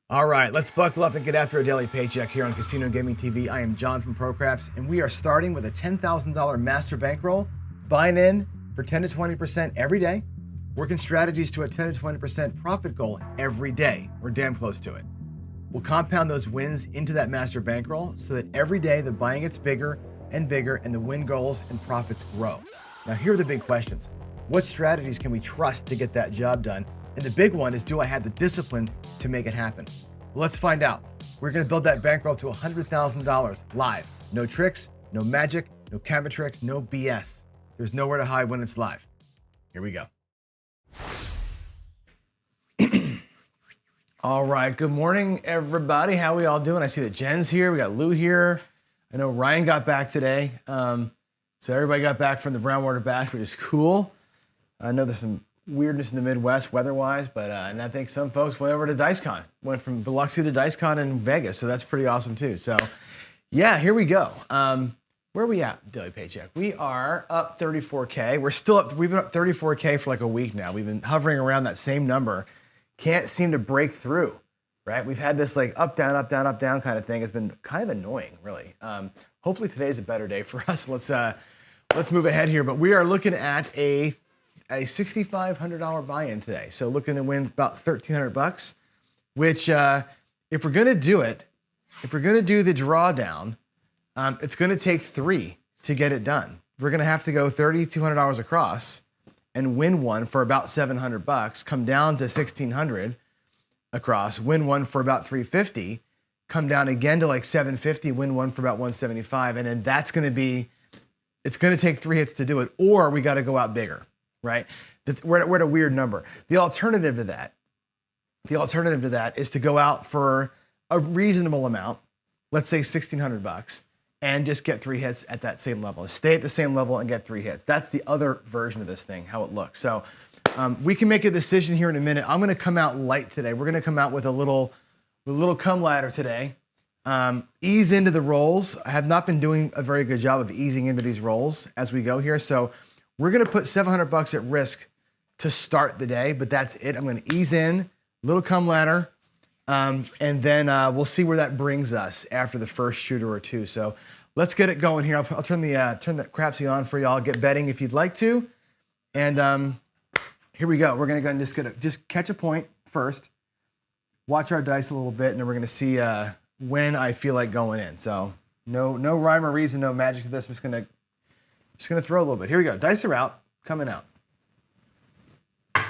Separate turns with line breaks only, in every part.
All right, let's buckle up and get after a daily paycheck here on Casino and Gaming TV. I am John from ProCraps, and we are starting with a $10,000 master bankroll, buying in for 10 to 20% every day, working strategies to a 10 to 20% profit goal every day. We're damn close to it. We'll compound those wins into that master bankroll so that every day the buying gets bigger and bigger and the win goals and profits grow. Now, here are the big questions. What strategies can we trust to get that job done? And the big one is, do I have the discipline to make it happen? Well, let's find out. We're gonna build that bankroll to $100,000 live. No tricks, no magic, no camera tricks, no BS. There's nowhere to hide when it's live. Here we go. All right, good morning, everybody. How we all doing? I see that Jen's here, we got Lou here. I know Ryan got back today. So everybody got back from the Brownwater Bash, which is cool. I know there's some weirdness in the Midwest weather-wise, but and I think some folks went over to DiceCon, went from Biloxi to DiceCon in Vegas, so that's pretty awesome too. So yeah, here we go. Where are we at, Daily Paycheck? We are up 34K. We're still up, we've been up 34K for like a week now. We've been hovering around that same number. Can't seem to break through, right? We've had this like up, down, up, down, up, down kind of thing. It's been kind of annoying, really. Hopefully today's a better day for us. Let's move ahead here, but we are looking at a $6,500 buy-in today. So looking to win about $1,300, which if we're gonna do it, if we're gonna do the drawdown, it's gonna take 3 to get it done. We're gonna have to go $3,200 across and win one for about $700, come down to $1,600 across, win one for about $350, come down again to like $750, win one for about $175, and then that's gonna be, it's gonna take 3 hits to do it, or we gotta go out bigger. Right? We're at a weird number. The alternative to that is to go out for a reasonable amount, let's say $1,600, and just get 3 hits at that same level. Stay at the same level and get 3 hits. That's the other version of this thing, how it looks. So we can make a decision here in a minute. I'm going to come out light today. We're going to come out with a little come ladder today. Ease into the rolls. I have not been doing a very good job of easing into these rolls as we go here. So we're gonna put $700 at risk to start the day, but that's it. I'm gonna ease in, little come ladder, and then we'll see where that brings us after the first shooter or two. So let's get it going here. I'll turn the crapsy on for y'all. Get betting if you'd like to. And here we go. We're gonna go and just catch a point first, watch our dice a little bit, and then we're gonna see when I feel like going in. So no rhyme or reason, no magic to this. I'm just gonna throw a little bit. Here we go. Dice are out, coming out. All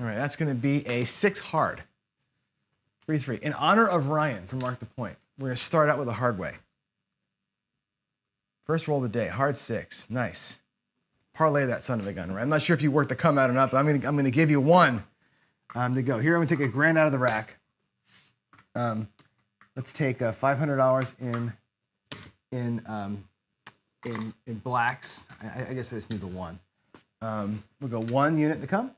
right, that's gonna be a 6 hard. 3-3. In honor of Ryan from Mark the Point, we're gonna start out with a hard way. First roll of the day, hard 6. Nice. Parlay that son of a gun, right? I'm not sure if you worked the come out or not, but I'm gonna give you one to go. Here I'm gonna take a grand out of the rack. Let's take $500 in blacks. I guess I just need the 1. We'll go 1 unit to come.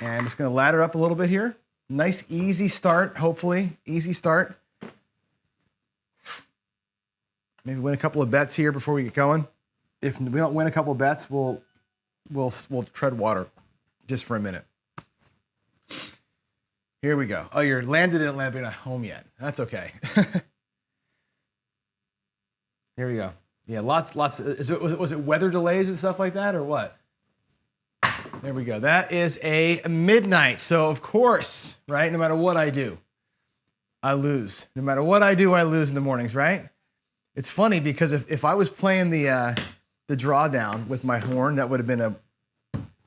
And I'm just gonna ladder up a little bit here. Nice, easy start, hopefully. Easy start. Maybe win a couple of bets here before we get going. If we don't win a couple of bets, we'll tread water just for a minute. Here we go. Oh, you're landed in land, but not home yet. That's okay. Here we go. Yeah, lots. Was it weather delays and stuff like that, or what? There we go. That is a midnight. So of course, right? No matter what I do, I lose. No matter what I do, I lose in the mornings, right? It's funny because if I was playing the drawdown with my horn, that would have been a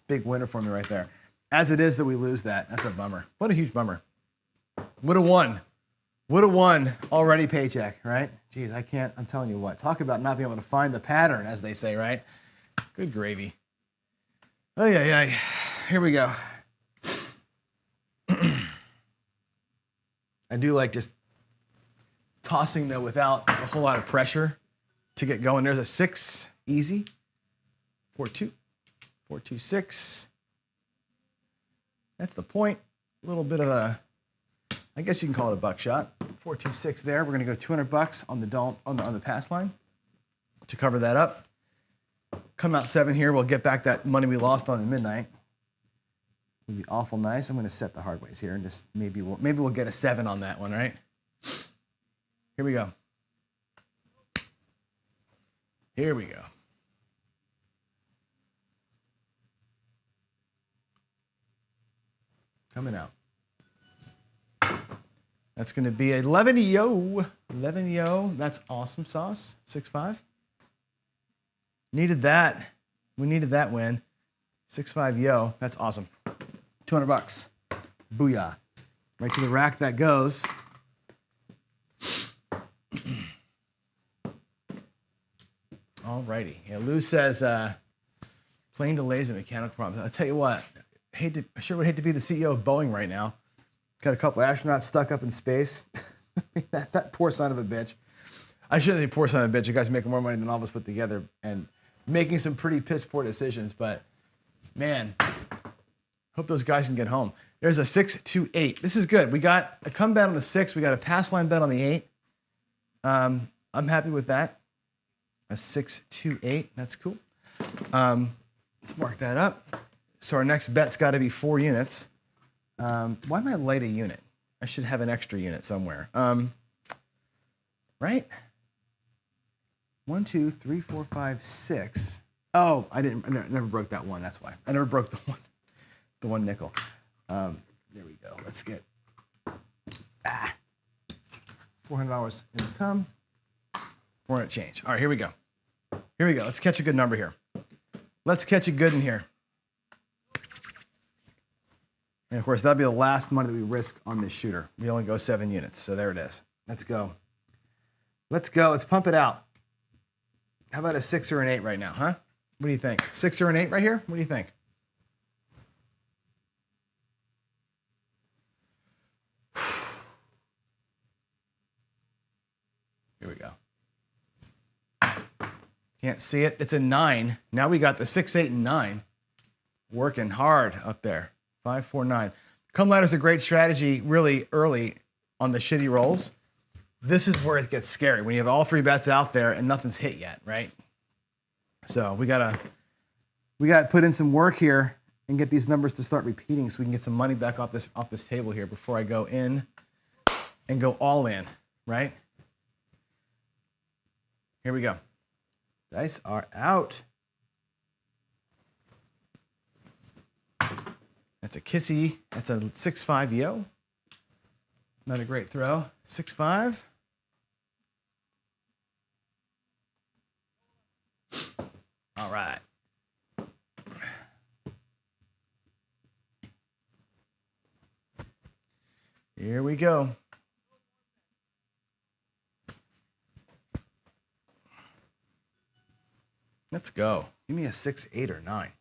big winner for me right there. As it is that we lose that, that's a bummer. What a huge bummer. Would have won. Would have won already paycheck, right? Geez, I can't, I'm telling you what. Talk about not being able to find the pattern, as they say, right? Good gravy. Oh, yeah. Here we go. I do like just tossing, though, without a whole lot of pressure to get going. There's a 6, easy. 4-2. 4-2-6. That's the point. A little bit of a, I guess you can call it a buckshot. 4-2-6 there. We're gonna go $200 on the pass line to cover that up. Come out 7 here. We'll get back that money we lost on the midnight. would be awful nice. I'm going to set the hard ways here and just maybe we'll get a 7 on that one, right? Here we go. Here we go. Coming out. That's going to be 11 yo. 11 yo. That's awesome sauce. 6-5. Needed that. We needed that win. 6-5 yo. That's awesome. $200. Booyah. Right to the rack that goes. Alrighty. Yeah, Lou says plane delays and mechanical problems. I'll tell you what. I sure would hate to be the CEO of Boeing right now. Got a couple of astronauts stuck up in space. that poor son of a bitch. I shouldn't say poor son of a bitch. You guys are making more money than all of us put together and making some pretty piss poor decisions. But man, hope those guys can get home. There's a 6-2-8. This is good. We got a come bet on the 6. We got a pass line bet on the 8. I'm happy with that. A 6-2-8. That's cool. Let's mark that up. So our next bet's got to be 4 units. Why am I light a unit? I should have an extra unit somewhere. Right? 1, 2, 3, 4, 5, 6. Oh, I never broke that one. That's why. I never broke the one nickel. There we go. Let's get $400 in the come. 400 change. All right, here we go. Here we go. Let's catch a good number here. Let's catch a good in here. And of course, that'll be the last money that we risk on this shooter. We only go 7 units, so there it is. Let's go. Let's go. Let's pump it out. How about a 6 or an 8 right now, huh? What do you think? 6 or an 8 right here? What do you think? Here we go. Can't see it. It's a 9. Now we got the 6, 8, and 9. Working hard up there. 5, 4, 9. Come ladder is a great strategy really early on the shitty rolls. This is where it gets scary when you have all 3 bets out there and nothing's hit yet, right? So we gotta put in some work here and get these numbers to start repeating so we can get some money back off this table here before I go in and go all in, right? Here we go. Dice are out. That's a kissy. That's a 6-5 yo. Not a great throw. 6-5. All right. Here we go. Let's go. Give me a 6, 8, or 9.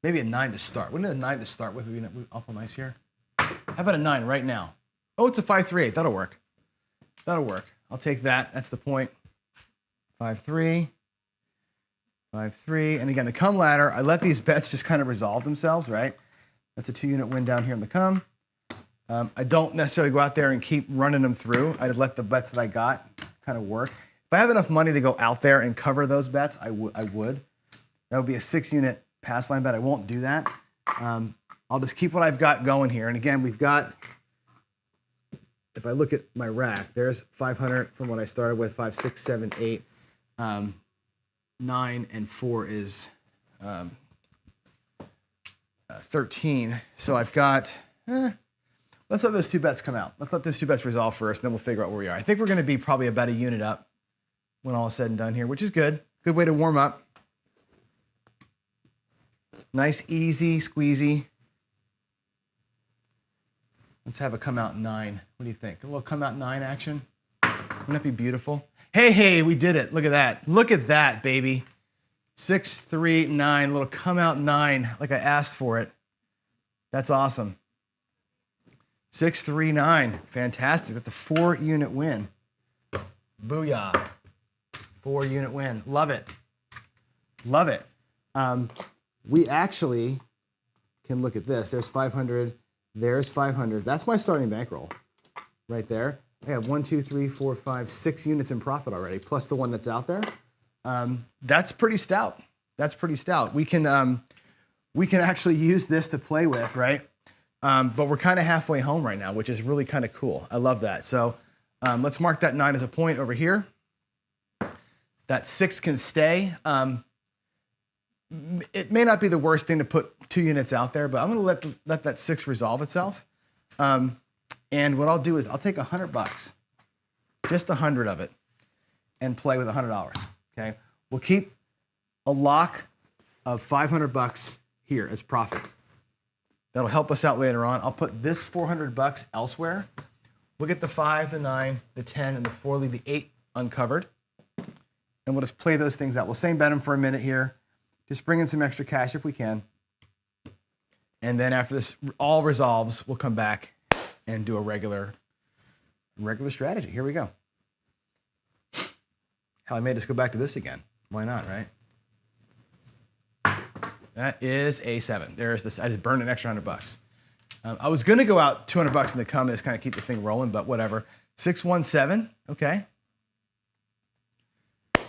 Maybe a 9 to start. Wouldn't a 9 to start with be awful nice here? How about a 9 right now? Oh, it's a 5, 3, 8. That'll work. That'll work. I'll take that. That's the point. 5, 3. 5, 3. And again, the come ladder, I let these bets just kind of resolve themselves, right? That's a 2-unit win down here in the come. I don't necessarily go out there and keep running them through. I'd let the bets that I got kind of work. If I have enough money to go out there and cover those bets, I would. That would be a 6-unit pass line bet. I won't do that. I'll just keep what I've got going here. And again, we've got, if I look at my rack, there's 500 from what I started with, 5, 6, 7, 8. 9 and 4 is 13. So I've got, let's let those 2 bets come out. Let's let those 2 bets resolve first, and then we'll figure out where we are. I think we're going to be probably about a unit up when all is said and done here, which is good. Good way to warm up. Nice, easy, squeezy. Let's have a come out 9. What do you think? A little come out 9 action? Wouldn't that be beautiful? Hey, we did it. Look at that. Look at that, baby. 6, 3, 9. Little come out 9, like I asked for it. That's awesome. 6, 3, 9. Fantastic. That's a 4-unit win. Booyah. 4-unit win. Love it. Love it. We actually can look at this. There's 500. There's 500. That's my starting bankroll right there. I have 1, 2, 3, 4, 5, 6 units in profit already, plus the one that's out there. That's pretty stout. That's pretty stout. We can we can actually use this to play with, right? But we're kind of halfway home right now, which is really kind of cool. I love that. So let's mark that 9 as a point over here. That 6 can stay. It may not be the worst thing to put 2 units out there, but I'm going to let that 6 resolve itself. And what I'll do is I'll take $100, just 100 of it, and play with $100. Okay, we'll keep a lock of $500 here as profit. That'll help us out later on. I'll put this $400 elsewhere. We'll get the 5, the 9, the 10, and the 4, leave the 8 uncovered. And we'll just play those things out. We'll same bet them for a minute here. Just bring in some extra cash if we can. And then after this all resolves, we'll come back and do a regular strategy. Here we go. Hell, I made us go back to this again. Why not, right? That is a 7. There's this. I just burned an extra $100. I was going to go out $200 in the come and just kind of keep the thing rolling, but whatever. 617. Okay.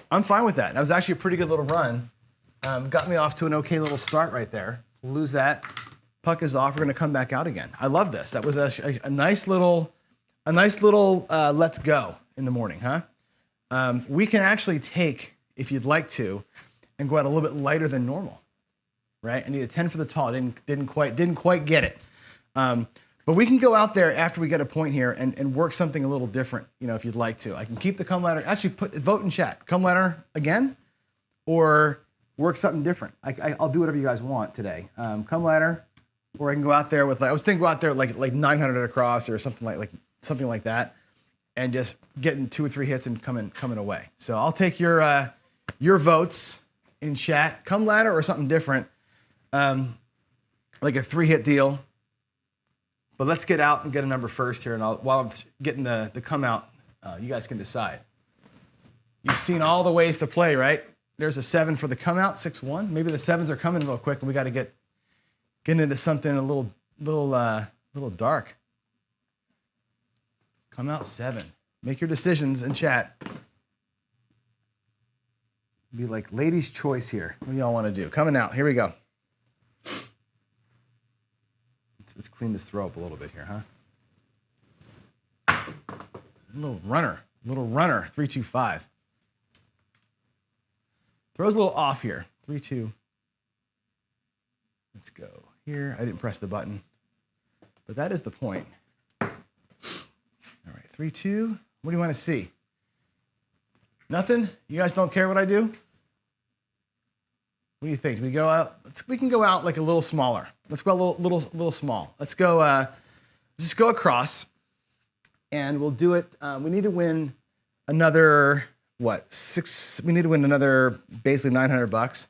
I'm fine with that. That was actually a pretty good little run. Got me off to an okay little start right there. We'll lose that. Puck is off. We're going to come back out again. I love this. That was a nice little let's go in the morning, huh? We can actually take, if you'd like to, and go out a little bit lighter than normal, right? I need a 10 for the tall. Didn't quite get it. But we can go out there after we get a point here and work something a little different, you know, if you'd like to. I can keep the come ladder. Actually, vote in chat. Come ladder again, or work something different. I'll do whatever you guys want today. Come ladder, or I can go out there with I was thinking go out there like 900 across or something like that, and just getting 2 or 3 hits and coming away. So I'll take your votes in chat. Come ladder or something different, like a 3-hit deal. But let's get out and get a number first here, and while I'm getting the come out, you guys can decide. You've seen all the ways to play, right? There's a 7 for the come out, 6-1. Maybe the 7s are coming real quick, and we got to get into something a little dark. Come out 7. Make your decisions in chat. Be like ladies' choice here. What do y'all want to do? Coming out. Here we go. Let's clean this throw up a little bit here, huh? Little runner, 3-2-5. Throw's a little off here. 3-2. Let's go here. I didn't press the button, but that is the point. All right, 3-2. What do you want to see? Nothing? You guys don't care what I do? What do you think? Do we go out? We can go out like a little smaller. Let's go a little small. Let's go. Just go across, and we'll do it. We need to win another 6. We need to win another basically $900.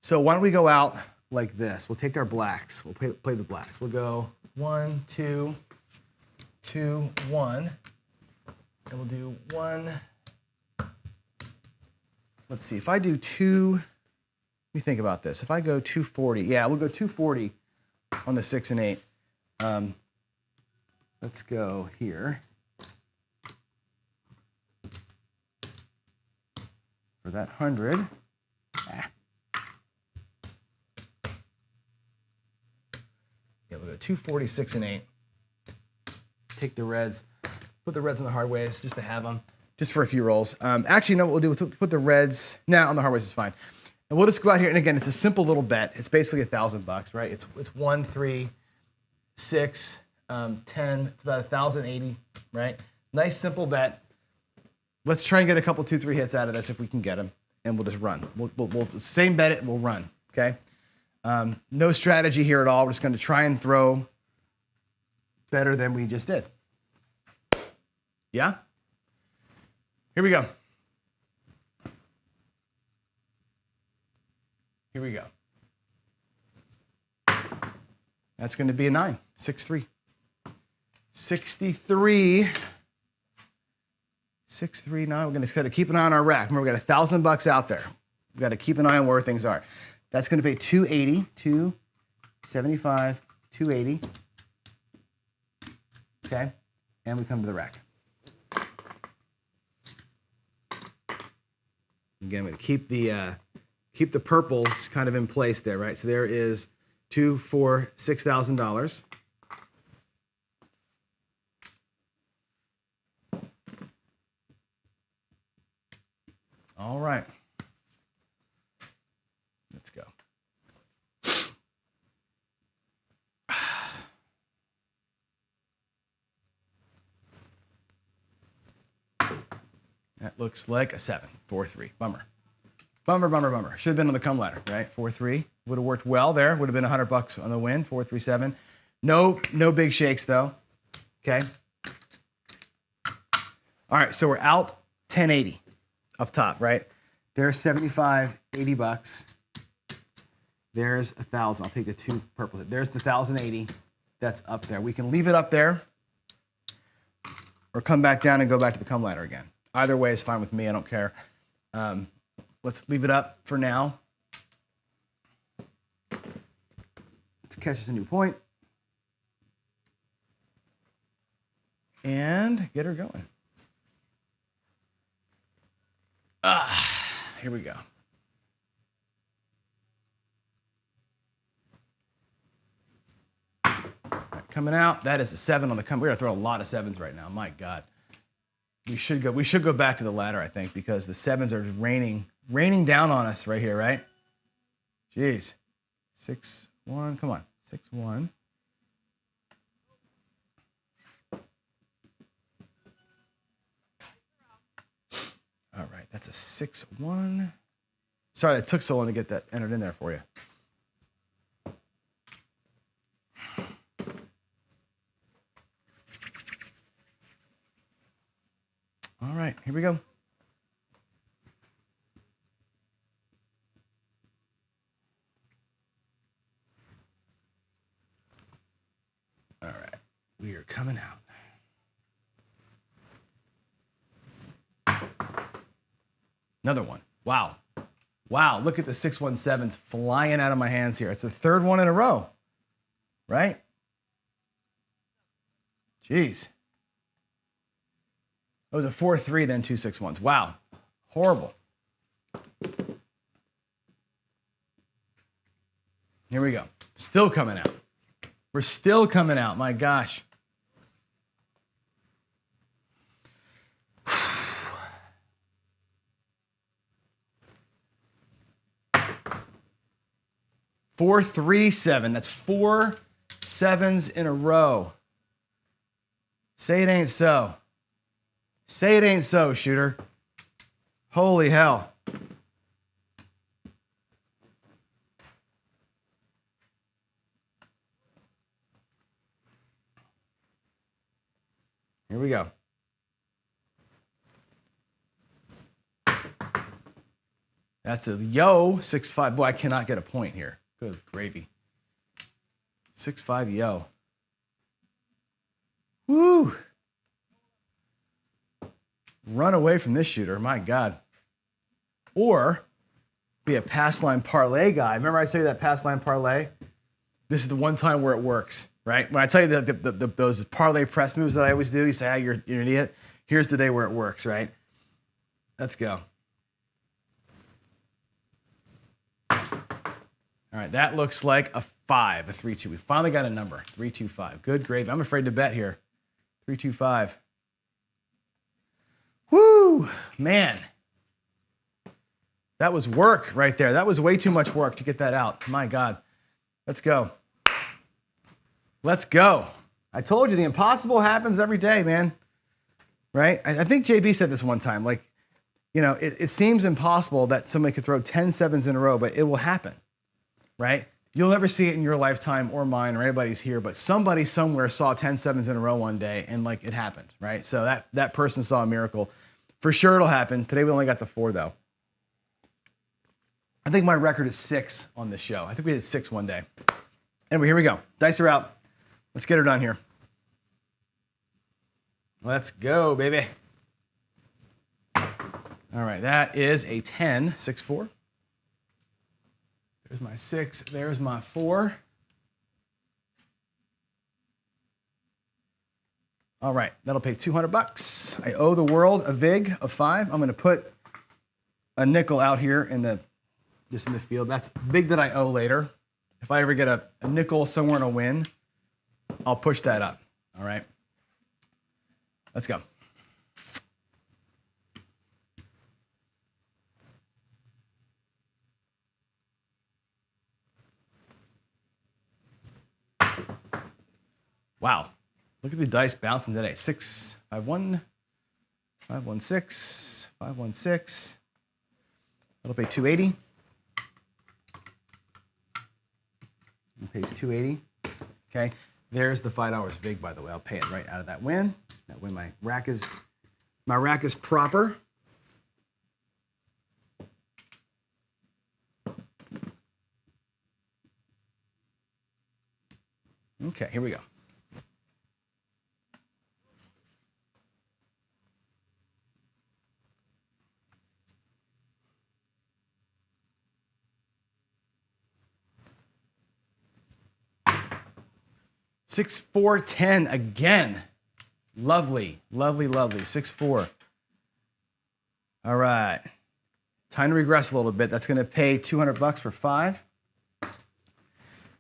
So why don't we go out like this? We'll take our blacks. We'll play the blacks. We'll go 1, 2, 2, 1, and we'll do 1. Let's see. If I do 2. Let me think about this. If I go 240, yeah, we'll go 240 on the 6 and 8. Let's go here. For that 100. Yeah, we'll go 240, 6 and 8. Take the reds. Put the reds in the hard ways just to have them, just for a few rolls. Actually, you know what we'll do? We'll put the reds. On the hard ways is fine. And we'll just go out here, and again, it's a simple little bet. It's basically $1,000, right? It's 1, 3, 6, 10. It's about 1,080, right? Nice simple bet. Let's try and get a couple 2, 3 hits out of this if we can get them, and we'll just run. We'll same bet it, and we'll run. Okay. No strategy here at all. We're just going to try and throw better than we just did. Yeah. Here we go. Here we go. That's going to be a 9, 6-3. 63. 6-3 now. We're going to keep an eye on our rack. Remember, we got $1,000 out there. We've got to keep an eye on where things are. That's going to be 280, 275, 280. Okay, and we come to the rack. Again, I'm going to keep the purples kind of in place there, right? So there is 2, 4, $6,000. All right. Let's go. That looks like a 7, 4, 3. Bummer. Bummer, bummer, bummer. Should have been on the come ladder, right? 4, 3. Would have worked well there. Would have been $100 on the win. 4, 3, 7. No big shakes though. Okay. All right, so we're out 1080 up top, right? There's 75, $80. There's 1,000. I'll take the 2 purple. There's the 1,080. That's up there. We can leave it up there or come back down and go back to the come ladder again. Either way is fine with me. I don't care. Let's leave it up for now. Let's catch us a new point. And get her going. Here we go. All right, coming out, that is a 7 on the come. We're gonna throw a lot of 7s right now. My God. We should go back to the ladder, I think, because the 7s are just raining down on us right here, right? Jeez. 6, 1, come on. 6, 1. All right, that's a 6, 1. Sorry, it took so long to get that entered in there for you. All right, here we go. All right, we are coming out. Another one. Wow. Wow, look at the 617s flying out of my hands here. It's the 3rd one in a row, right? Jeez. It was a 4, 3, then 2, 6, 1s. Wow, horrible. Here we go. Still coming out. We're still coming out, my gosh. Four, 3, 7. That's 4 7s in a row. Say it ain't so. Say it ain't so, shooter. Holy hell. Here we go. That's a yo, 6, 5. Boy, I cannot get a point here. Good gravy. 6, 5, yo. Woo! Run away from this shooter, my God. Or be a pass line parlay guy. Remember I told you that pass line parlay? This is the one time where it works, right? When I tell you those parlay press moves that I always do, you say, you're an idiot. Here's the day where it works, right? Let's go. All right, that looks like a 5, a 3, 2. We finally got a number, 3, 2, 5. Good gravy. I'm afraid to bet here. 3, 2, 5. Woo, man. That was work right there. That was way too much work to get that out. My God. Let's go. Let's go. I told you the impossible happens every day, man. Right? I think JB said this one time. Like, you know, it seems impossible that somebody could throw 10 7s in a row, but it will happen. Right? You'll never see it in your lifetime or mine or anybody's here, but somebody somewhere saw 10 7s in a row one day and like it happened, right? So that person saw a miracle. For sure it'll happen. Today we only got the 4 though. I think my record is 6 on this show. I think we did 6 one day. Anyway, here we go. Dice are out. Let's get her done here. Let's go, baby. All right, that is a 10, 6, 4. There's my 6, there's my 4. All right, that'll pay $200. I owe the world a vig of 5. I'm gonna put a nickel out here just in the field. That's vig that I owe later. If I ever get a nickel somewhere in a win, I'll push that up. All right. Let's go. Wow. Look at the dice bouncing today. 6, 5, 1, 5, 1, 6, 5, 1, 6. That'll pay 280. It pays 280. Okay. There's the $5 vig, by the way. I'll pay it right out of that win. That way my rack is proper. Okay, here we go. Six, 4, 10 again. Lovely, lovely, lovely. 6, 4. All right. Time to regress a little bit. That's going to pay $200 for 5.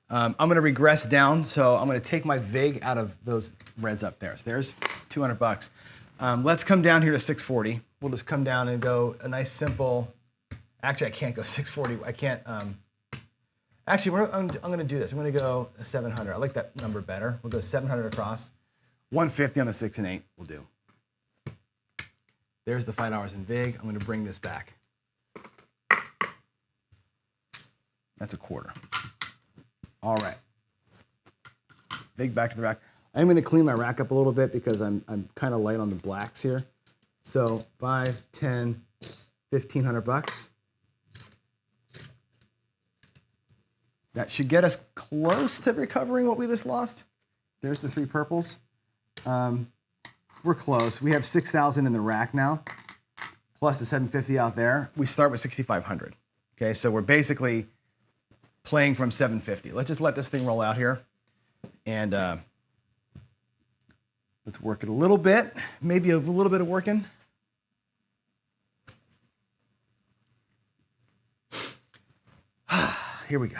I'm going to regress down, so I'm going to take my vig out of those reds up there. So there's $200. Let's come down here to 640. We'll just come down and go a nice simple. Actually, I can't go 640. I can't. Actually, I'm going to do this. I'm going to go 700. I like that number better. We'll go 700 across. 150 on the 6 and 8 will do. There's the $5 in vig. I'm going to bring this back. That's a quarter. All right. Vig back to the rack. I'm going to clean my rack up a little bit because I'm kind of light on the blacks here. So 5, 10, $1,500. That should get us close to recovering what we just lost. There's the 3 purples. We're close. We have 6,000 in the rack now, plus the 750 out there. We start with 6,500. Okay, so we're basically playing from 750. Let's just let this thing roll out here, and let's work it a little bit. Maybe a little bit of working. Here we go.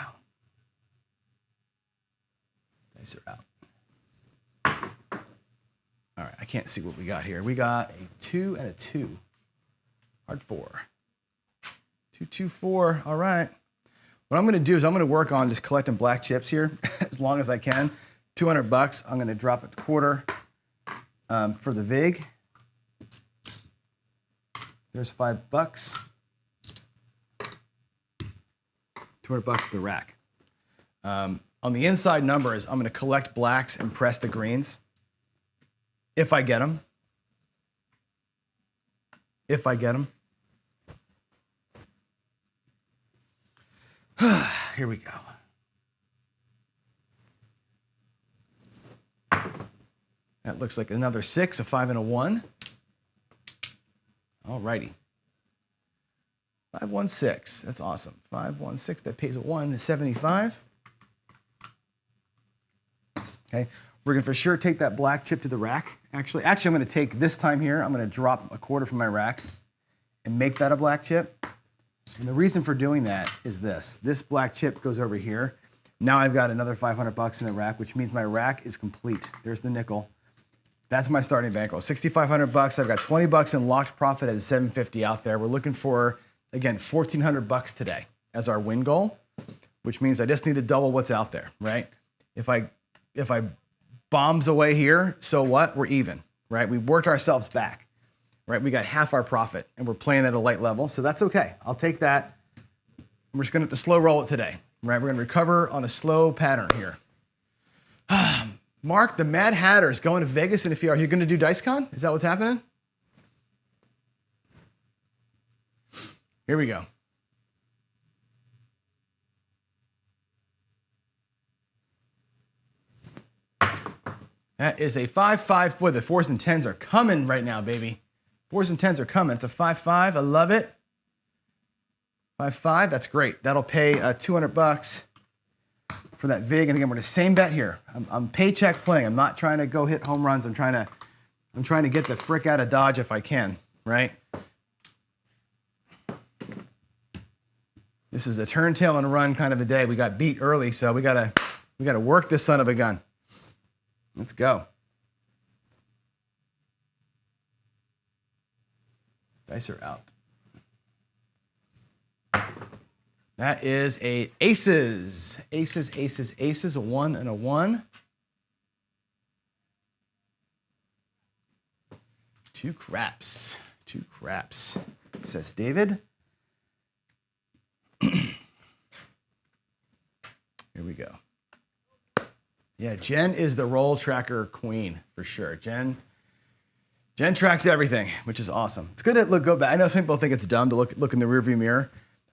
Dice are out. All right, I can't see what we got here. We got a 2 and a 2. Hard 4. 2, 2, 4. All right. What I'm going to do is I'm going to work on just collecting black chips here as long as I can. $200. I'm going to drop a quarter for the vig. There's $5. $200 to the rack. On the inside numbers, I'm going to collect blacks and press the greens. If I get them. If I get them. Here we go. That looks like another 6, a 5, and a 1. All righty. 5, 1, 6. That's awesome. 5, 1, 6. That pays a 1, 75. Okay. We're going to for sure take that black chip to the rack. Actually, I'm going to take this time here. I'm going to drop a quarter from my rack and make that a black chip. And the reason for doing that is this. This black chip goes over here. Now I've got another $500 in the rack, which means my rack is complete. There's the nickel. That's my starting bankroll. $6,500. I've got $20 in locked profit at $750 out there. We're looking for, again, $1,400 today as our win goal, which means I just need to double what's out there, right? If I bombs away here, so what? We're even, right? We worked ourselves back, right? We got half our profit, and we're playing at a light level, so that's okay. I'll take that. We're just going to have to slow roll it today, right? We're going to recover on a slow pattern here. Mark, the Mad Hatter is going to Vegas in a few hours. Are you going to do DiceCon? Is that what's happening? Here we go. That is a 5-5. Boy, the 4s and 10s are coming right now, baby. 4s and 10s are coming. It's a 5-5. I love it. 5-5. That's great. That'll pay $200 for that vig. And again, we're the same bet here. I'm paycheck playing. I'm not trying to go hit home runs. I'm trying to get the frick out of Dodge if I can, right? This is a turn, tail, and run kind of a day. We got beat early, so we gotta work this son of a gun. Let's go. Dice are out. That is a aces. Aces, aces, aces. A 1 and a 1. 2 craps. 2 craps, says David. Here we go. Yeah, Jen is the roll tracker queen for sure. Jen tracks everything, which is awesome. It's good to go back. I know some people think it's dumb to look in the rearview mirror.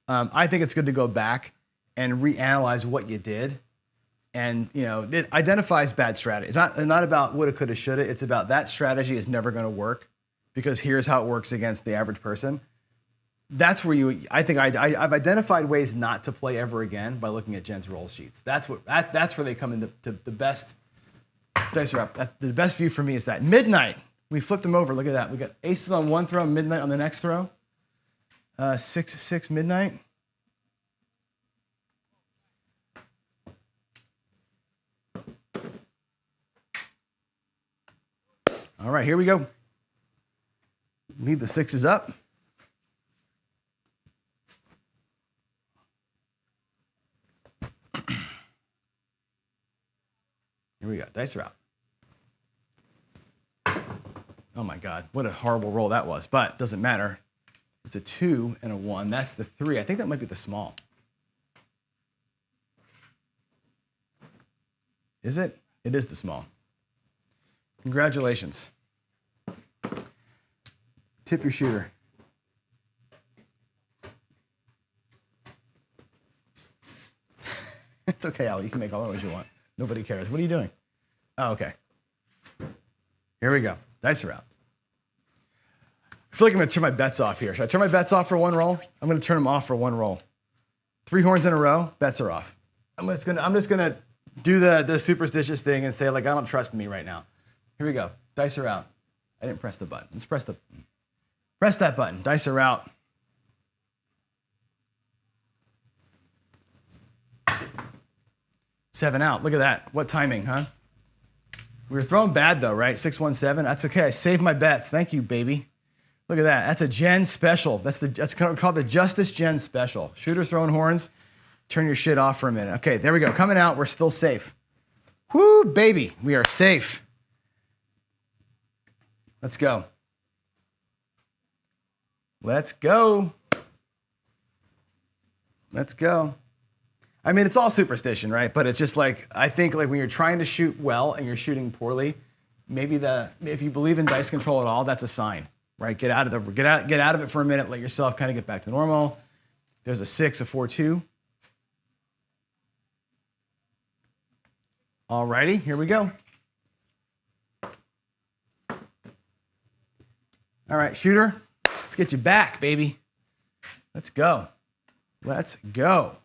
I think it's good to go back and reanalyze what you did. And it identifies bad strategy. It's not about woulda, coulda, shoulda. It's about that strategy is never going to work because here's how it works against the average person. That's where I've identified ways not to play ever again by looking at Jen's roll sheets. That's where they come into the best dice are up. The best view for me is that midnight. We flipped them over. Look at that. We got aces on one throw, midnight on the next throw. 6-6 midnight. All right, here we go. Leave the 6s up. Here we go. Dice are out. Oh my God, what a horrible roll that was, but doesn't matter. It's a 2 and a 1. That's the 3. I think that might be the small. Is it? It is the small. Congratulations. Tip your shooter. It's okay, Ali. You can make all the noise you want. Nobody cares. What are you doing? Oh, okay. Here we go. Dice are out. I feel like I'm going to turn my bets off here. Should I turn my bets off for one roll? I'm going to turn them off for one roll. 3 horns in a row, bets are off. I'm just gonna do the superstitious thing and say, like, I don't trust me right now. Here we go. Dice are out. I didn't press the button. Let's press that button. Dice are out. Seven out. Look at that. What timing, huh? We were throwing bad though, right? 6-1-7. That's okay. I saved my bets. Thank you, baby. Look at that. That's a Jen special. That's called the Justice Jen special. Shooters throwing horns. Turn your shit off for a minute. Okay, there we go. Coming out. We're still safe. Woo, baby. We are safe. Let's go. Let's go. Let's go. I mean, it's all superstition, right? But it's just like, I think like when you're trying to shoot well and you're shooting poorly, maybe if you believe in dice control at all, that's a sign, right? Get out of it for a minute. Let yourself kind of get back to normal. There's a 6, a 4-2. Alrighty, here we go. All right, shooter, let's get you back, baby. Let's go. Let's go.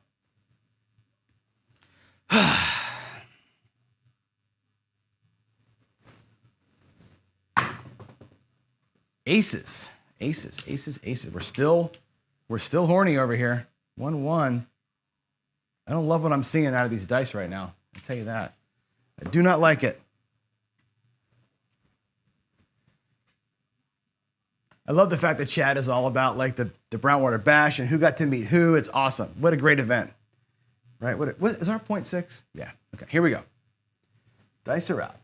Aces, aces, aces, aces. We're still horny over here. 1-1. I don't love what I'm seeing out of these dice right now. I'll tell you that. I do not like it. I love the fact that chat is all about like the Brownwater Bash and who got to meet who. It's awesome. What a great event. Right? What is our 0.6? Yeah. Okay, here we go. Dice are out.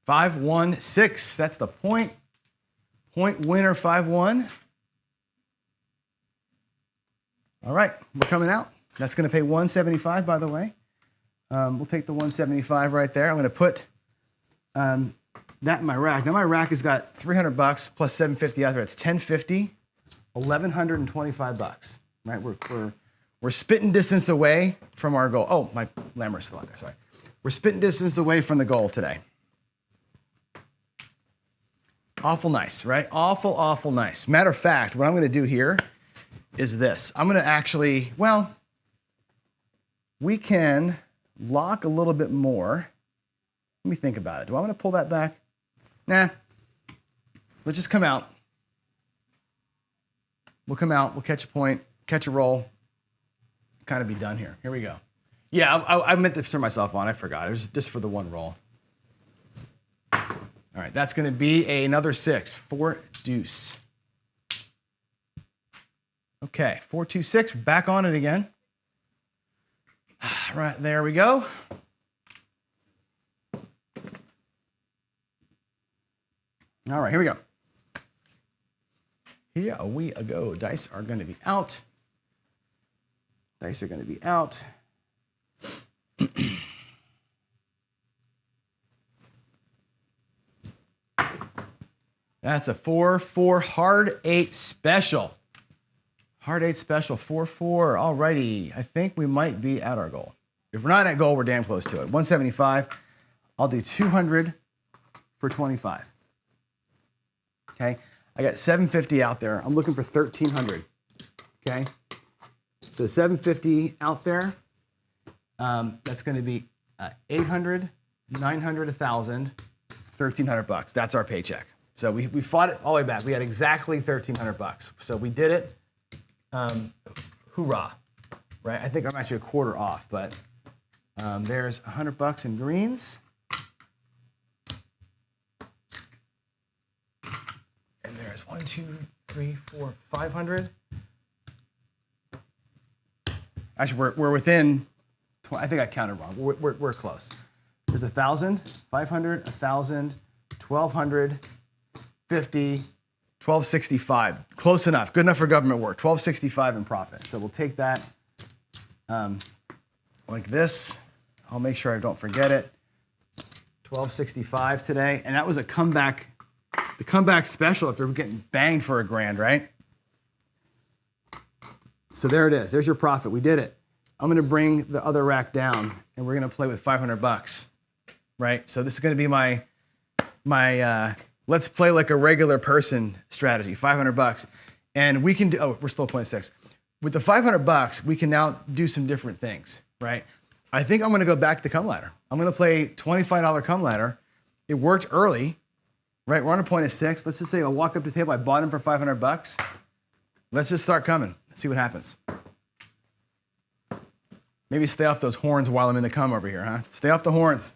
Five, 1, 6. That's the point. Point winner, 5-1. All right, we're coming out. That's going to pay $175, by the way. We'll take the 175 right there. I'm going to put that in my rack. Now my rack has got $300 plus 750 out there. It's $1050, $1,125. Right? We're spitting distance away from our goal. Oh, my lammer's still out there. Sorry. We're spitting distance away from the goal today. Awful nice, right? Awful, awful nice. Matter of fact, what I'm going to do here is this. I'm going to actually, well, we can lock a little bit more. Let me think about it. Do I want to pull that back? Nah. let's just come out. We'll come out, we'll catch a point, catch a roll, kind of be done here. Here we go. Yeah, I meant to turn myself on, I forgot. It was just for the one roll. All right, that's gonna be another 6, 4 deuce. Okay, 4, 2, 6, back on it again. Right, there we go. All right, here we go. Here we go. Dice are going to be out. Dice are going to be out. That's a 4-4 hard 8 special. Hard 8 special, 4-4. All righty. I think we might be at our goal. If we're not at goal, we're damn close to it. 175. I'll do 200 for 25. Okay. I got 750 out there. I'm looking for 1,300. Okay. So 750 out there. That's going to be 800, 900, 1,000, 1,300 bucks. That's our paycheck. So we fought it all the way back. We had exactly 1,300 bucks. So we did it. Hoorah, right? I think I'm actually a quarter off, but there's 100 bucks in greens. And there's 1, 2, 3, 4, 500. Actually, we're within, I think I counted wrong. We're close. There's 1,000, 500, 1,000, 1,200, 50, 1,265. Close enough. Good enough for government work. 1,265 in profit. So we'll take that like this. I'll make sure I don't forget it. 1,265 today. And that was a comeback, the comeback special if they're getting banged for $1,000, right? So there it is. There's your profit. We did it. I'm going to bring the other rack down and we're going to play with 500 bucks, right? So this is going to be my let's play like a regular person strategy, 500 bucks. And we can do, oh, we're still 0.6. With the 500 bucks, we can now do some different things, right? I think I'm gonna go back to the come ladder. I'm gonna play $25 come ladder. It worked early, right? We're on a 0.6. Let's just say I walk up to the table, I bought him for 500 bucks. Let's just start coming, let's see what happens. Maybe stay off those horns while I'm in the come over here, huh? Stay off the horns.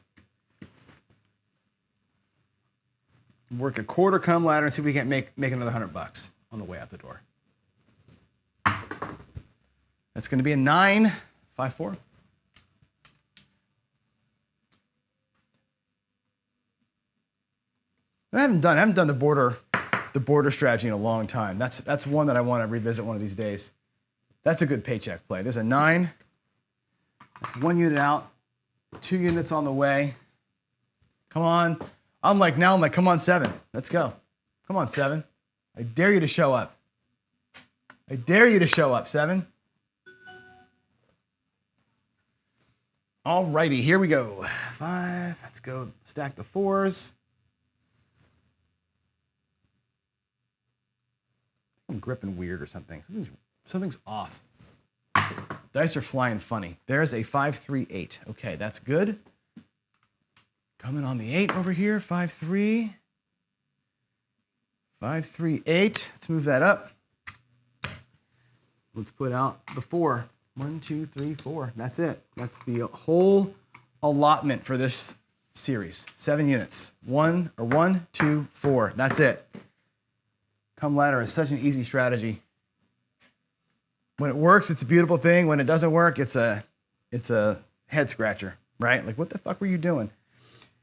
Work a quarter come ladder and see if we can't make another 100 bucks on the way out the door. That's going to be a 9, 5, 4. I haven't done the border strategy in a long time. That's one that I want to revisit one of these days. That's a good paycheck play. There's a 9. That's 1 unit out, 2 units on the way. Come on. I'm like, come on, 7. Let's go. Come on, 7. I dare you to show up. I dare you to show up, 7. All righty, here we go. 5, let's go stack the 4s. I'm gripping weird or something. Something's off. Dice are flying funny. There's a 5, 3, 8. Okay, that's good. Coming on the 8 over here, 5, 3. 5, 3, 8. Let's move that up. Let's put out the 4. 1, 2, 3, 4. That's it. That's the whole allotment for this series. 7 units. 1, 2, 4. That's it. Come ladder is such an easy strategy. When it works, it's a beautiful thing. When it doesn't work, it's a head scratcher, right? Like, what the fuck were you doing?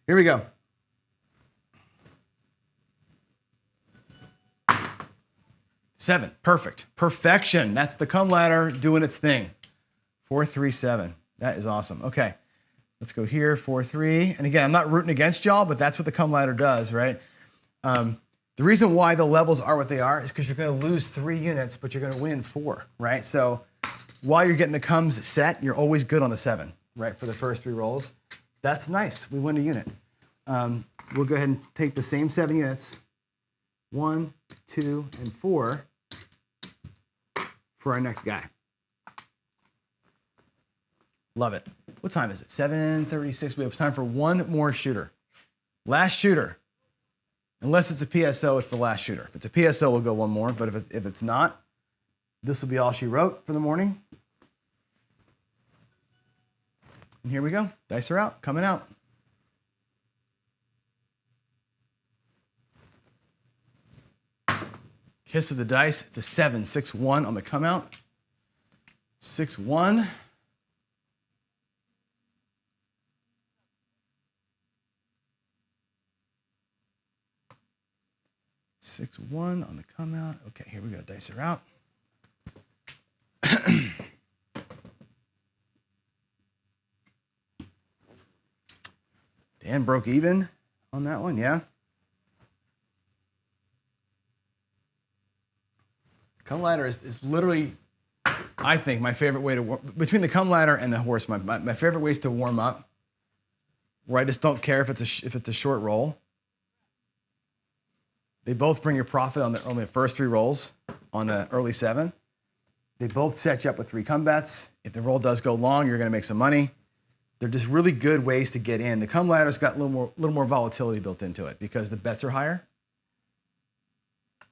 Here we go. 7, perfect. Perfection. That's the come ladder doing its thing. 4, 3, 7. That is awesome. Okay, let's go here, 4, 3. And again, I'm not rooting against y'all, but that's what the come ladder does, right? The reason why the levels are what they are is because you're going to lose 3 units, but you're going to win 4, right? So while you're getting the comes set, you're always good on the 7, right, for the first 3 rolls. That's nice. We win a unit. We'll go ahead and take the same 7 units, 1, 2, and 4, for our next guy. Love it. What time is it? 7:36. We have time for one more shooter. Last shooter. Unless it's a PSO, it's the last shooter. If it's a PSO, we'll go one more. But if it's not, this will be all she wrote for the morning. And here we go. Dice are out, coming out. Kiss of the dice. It's a 7, 6-1 on the come out. 6-1. Six one on the come out. Okay, here we go. Dice are out. Dan broke even on that one, yeah. Come ladder is literally, I think, my favorite way to between the come ladder and the horse. My favorite ways to warm up, where I just don't care if it's a short roll. They both bring your profit on the first 3 rolls on the early 7. They both set you up with 3 come bets. If the roll does go long, you're going to make some money. They're just really good ways to get in. The come ladder's got a little more volatility built into it because the bets are higher.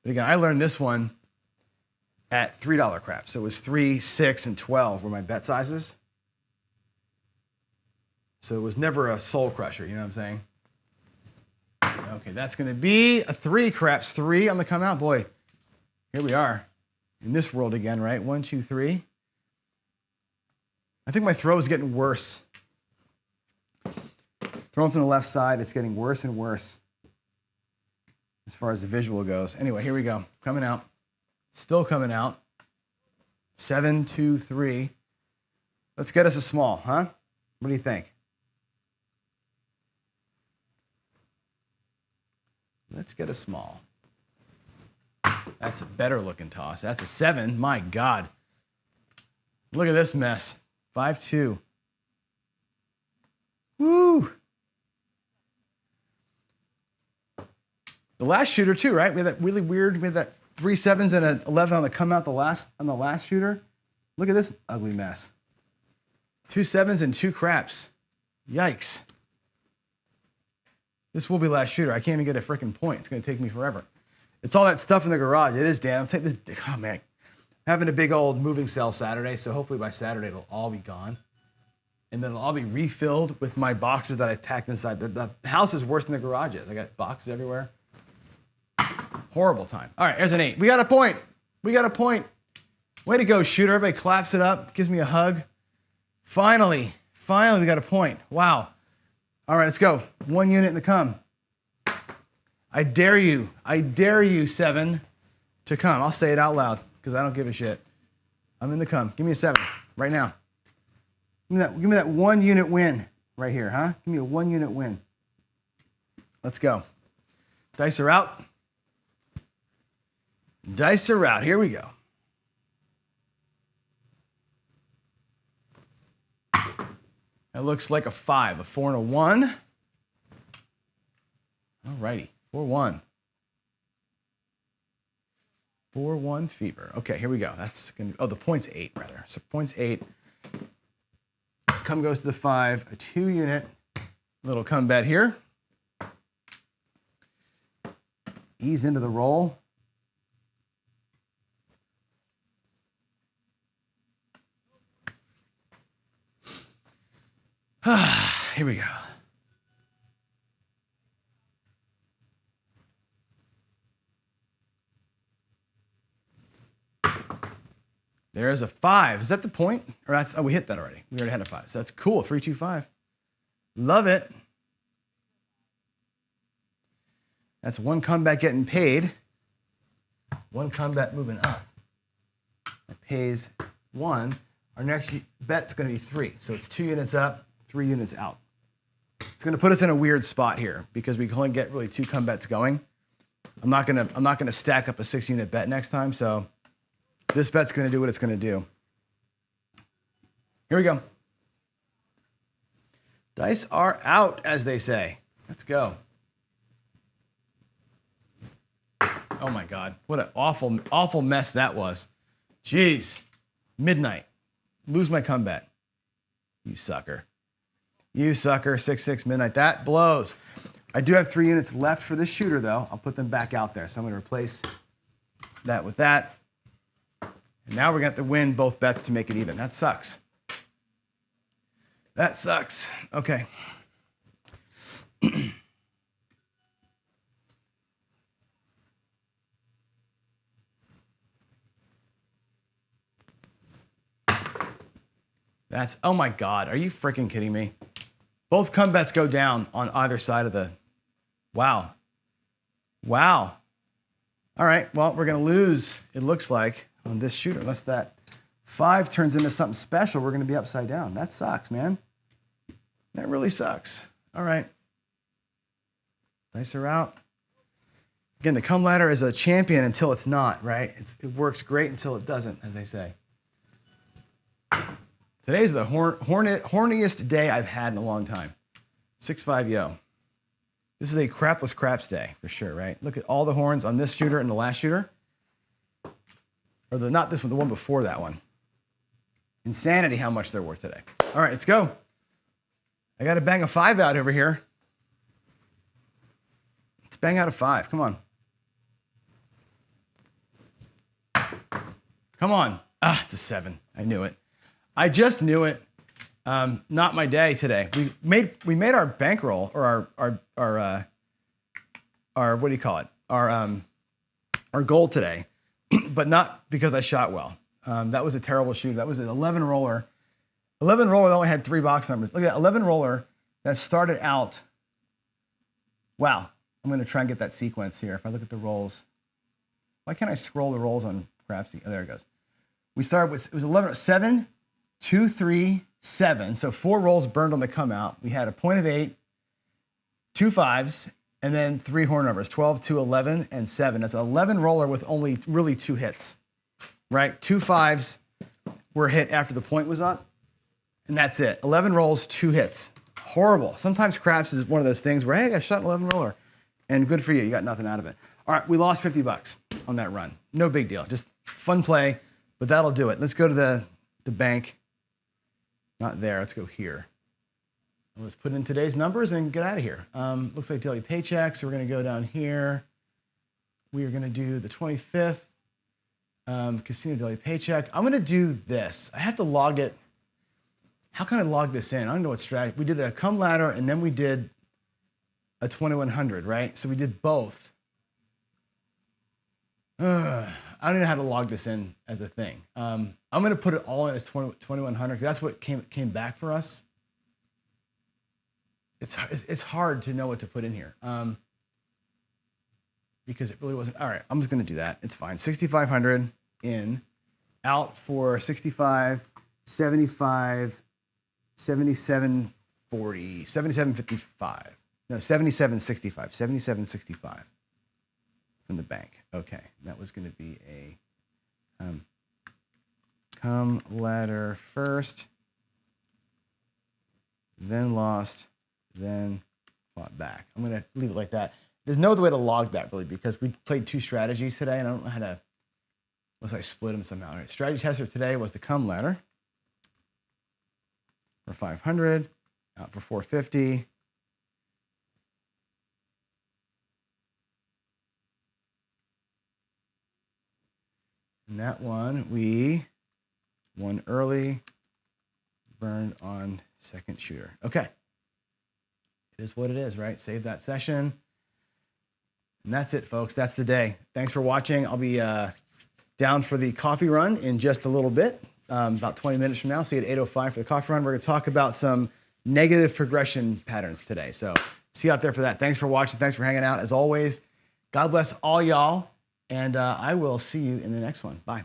But again, I learned this one at $3 crap. So it was 3, 6, and 12 were my bet sizes. So it was never a soul crusher, you know what I'm saying? Okay, that's going to be a 3 craps. 3 on the come out. Boy, here we are in this world again, right? 1, 2, 3. I think my throw is getting worse. Throwing from the left side, it's getting worse and worse as far as the visual goes. Anyway, here we go. Coming out. Still coming out. 7, 2, 3. Let's get us a small, huh? What do you think? Let's get a small. That's a better looking toss. That's a 7. My God. Look at this mess. 5, 2. Woo! The last shooter too, right? We had that really weird, we had that 3 7s and an 11 on the come out on the last shooter. Look at this ugly mess. 2 7s and 2 craps. Yikes. This will be last shooter. I can't even get a freaking point. It's going to take me forever. It's all that stuff in the garage. It is, Dan. I'll take this. Oh, man. Having a big old moving sale Saturday, so hopefully by Saturday it'll all be gone. And then it'll all be refilled with my boxes that I've packed inside. The house is worse than the garage is. I got boxes everywhere. Horrible time. All right, there's an 8. We got a point. We got a point. Way to go, shooter. Everybody claps it up, gives me a hug. Finally, we got a point. Wow. All right, let's go. 1 unit in the come. I dare you, 7, to come. I'll say it out loud because I don't give a shit. I'm in the come. Give me a 7 right now. Give me that 1 unit win right here, huh? Give me a 1 unit win. Let's go. Dice are out. Dice are out. Here we go. That looks like a 5, a 4 and a 1. All righty, 4-1. 4-1 fever. Okay, here we go. That's gonna. Oh, the point's 8 rather. So point's 8. Come goes to the 5. A 2 unit. Little come bet here. Ease into the roll. Here we go. There's a 5. Is that the point? Or that's, oh, we hit that already. We already had a 5. So that's cool. 3, 2, 5. Love it. That's 1 comeback getting paid. 1 comeback moving up. That pays 1. Our next bet's going to be 3. So it's 2 units up, 3 units out. It's going to put us in a weird spot here because we can only get really 2 come bets going. I'm not going to stack up a 6 unit bet next time. So this bet's going to do what it's going to do. Here we go. Dice are out, as they say. Let's go. Oh my God. What an awful, awful mess that was. Jeez. Midnight. Lose my comeback. You sucker. You sucker. 6-6 midnight. That blows. I do have 3 units left for this shooter though. I'll put them back out there. So I'm gonna replace that with that. And now we're gonna have to win both bets to make it even. That sucks. That sucks. Okay. That's, oh my God, are you freaking kidding me? Both come bets go down on either side of the, wow. Wow. All right, well, we're gonna lose, it looks like, on this shooter, unless that 5 turns into something special, we're gonna be upside down. That sucks, man. That really sucks. All right. Dice are out. Again, the come ladder is a champion until it's not, right? It works great until it doesn't, as they say. Today's the horniest day I've had in a long time. 6-5 yo. This is a crapless craps day for sure, right? Look at all the horns on this shooter and the last shooter. Or not this one, the one before that one. Insanity how much they're worth today. All right, let's go. I got to bang a 5 out over here. Let's bang out a 5. Come on. Come on. Ah, it's a 7. I knew it. I just knew it. Not my day today. We made our bankroll or our what do you call it? Our goal today, but not because I shot well. That was a terrible shoot. That was an 11 roller. 11 roller that only had 3 box numbers. Look at that 11 roller that started out. Wow. I'm going to try and get that sequence here. If I look at the rolls, why can't I scroll the rolls on Crapsy? Oh, there it goes. We started with, it was 11, 7, 2, 3, 7. So 4 rolls burned on the come out. We had a point of 8, 2 5s, and then 3 horn numbers, 12, 2, 11, and 7. That's an 11 roller with only really 2 hits, right? 2 5s were hit after the point was up, and that's it. 11 rolls, 2 hits. Horrible. Sometimes craps is one of those things where, hey, I shot an 11 roller, and good for you. You got nothing out of it. All right, we lost 50 bucks on that run. No big deal. Just fun play, but that'll do it. Let's go to the bank. Not there. Let's go here. Let's put in today's numbers and get out of here. Looks like daily paycheck, so we're going to go down here. We are going to do the 25th casino daily paycheck. I'm going to do this. I have to log it. How can I log this in? I don't know what strategy. We did a come ladder and then we did a 2100, right? So we did both. I don't know how to log this in as a thing. I'm going to put it all in as 2100 because that's what came back for us. It's hard to know what to put in here because it really wasn't. All right, I'm just going to do that. It's fine. 6,500 in, out for 65, 75, 7740, 7755. No, 7765, 7765 from the bank. Okay, that was going to be a come ladder first, then lost, then fought back. I'm going to leave it like that. There's no other way to log that really because we played 2 strategies today and I don't know how to, unless I split them somehow. All right, strategy tester today was the come ladder for 500, out for 450. And that one, we won early, burned on second shooter. Okay. It is what it is, right? Save that session. And that's it, folks. That's the day. Thanks for watching. I'll be down for the coffee run in just a little bit, about 20 minutes from now. See you at 8:05 for the coffee run. We're going to talk about some negative progression patterns today. So see you out there for that. Thanks for watching. Thanks for hanging out. As always, God bless all y'all. And I will see you in the next one. Bye.